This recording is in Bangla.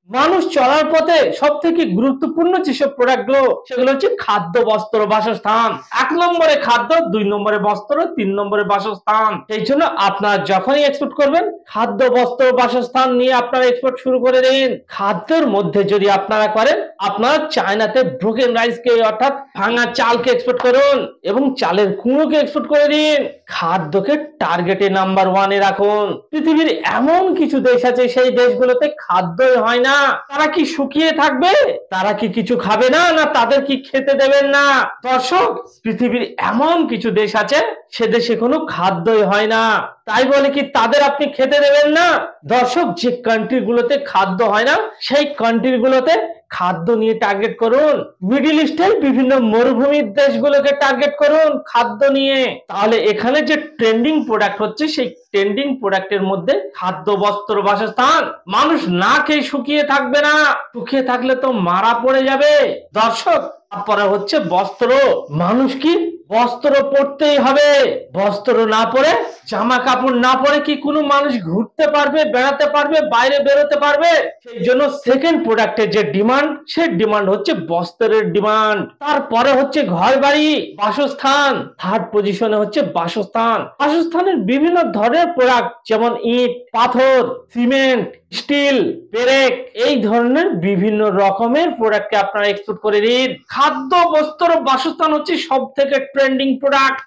মানুষ চলার পথে সব থেকে গুরুত্বপূর্ণ যেসব প্রোডাক্ট গুলো সেগুলো হচ্ছে খাদ্য, বস্ত্র, বাসস্থান। 1 নম্বরে খাদ্য, 2 নম্বরে বস্ত্র, 3 নম্বরে বাসস্থান। এই জন্য আপনারা যখনই এক্সপোর্ট করবেন খাদ্য, বস্ত্র, বাসস্থান নিয়ে আপনারা এক্সপোর্ট শুরু করে দিন। খাদ্যের মধ্যে যদি আপনারা করেন, আপনারা চায়নাতে ব্রোকেন রাইসকে অর্থাৎ ভাঙা চালকে এক্সপোর্ট করুন এবং চালের কুঁড়োকে এক্সপোর্ট করে দিন। খাদ্যকে টার্গেটে নাম্বার 1-এ রাখুন। পৃথিবীর এমন কিছু দেশ আছে সেই দেশগুলোতে খাদ্যই হয় না। তারা কি শুকিয়ে থাকবে? তারা কি কিছু খাবে না, না তাদের কি খেতে দেবেন না? দর্শক, পৃথিবীর এমন কিছু দেশ আছে সে দেশে কোনো খাদ্যই হয় না, তাই বলে কি তাদের আপনি খেতে দেবেন না? দর্শক, যে কান্ট্রি গুলোতে খাদ্য হয় না সেই কান্ট্রি গুলোতে খাদ্য নিয়ে টার্গেট করুন। মিডল ইস্টের বিভিন্ন মরুভূমির দেশগুলোকে টার্গেট করুন খাদ্য নিয়ে। তাহলে এখানে যে ট্রেন্ডিং প্রোডাক্ট হচ্ছে সেই ট্রেন্ডিং প্রোডাক্টের মধ্যে খাদ্য, বস্ত্র, বাসস্থান। মানুষ না খেয়ে শুকিয়ে থাকবে না, শুকিয়ে থাকলে তো মারা পড়ে যাবে। দর্শক, তারপরে হচ্ছে বস্ত্র। মানুষ কি বস্ত্র পরতেই হবে? বস্ত্র না পরে, জামা কাপড় না পরে কি কোনো মানুষ ঘুরতে পারবে, বেড়াতে পারবে, বাইরে বেরোতে পারবে? সেই জন্য সেকেন্ড প্রোডাক্টের যে ডিমান্ড, সে ডিমান্ড হচ্ছে বস্ত্রের ডিমান্ড। তারপরে হচ্ছে ঘর বাড়ি, বাসস্থান। থার্ড পজিশনে হচ্ছে বাসস্থান। বাসস্থানের বিভিন্ন ধরনের প্রোডাক্ট যেমন ইট, পাথর, সিমেন্ট, স্টিল, পেরেক, এই ধরনের বিভিন্ন রকমের প্রোডাক্টকে আপনারা এক্সপোর্ট করে দিন। খাদ্য, বস্ত্র, বাসস্থান হচ্ছে সব থেকে ট্রেন্ডিং প্রোডাক্ট।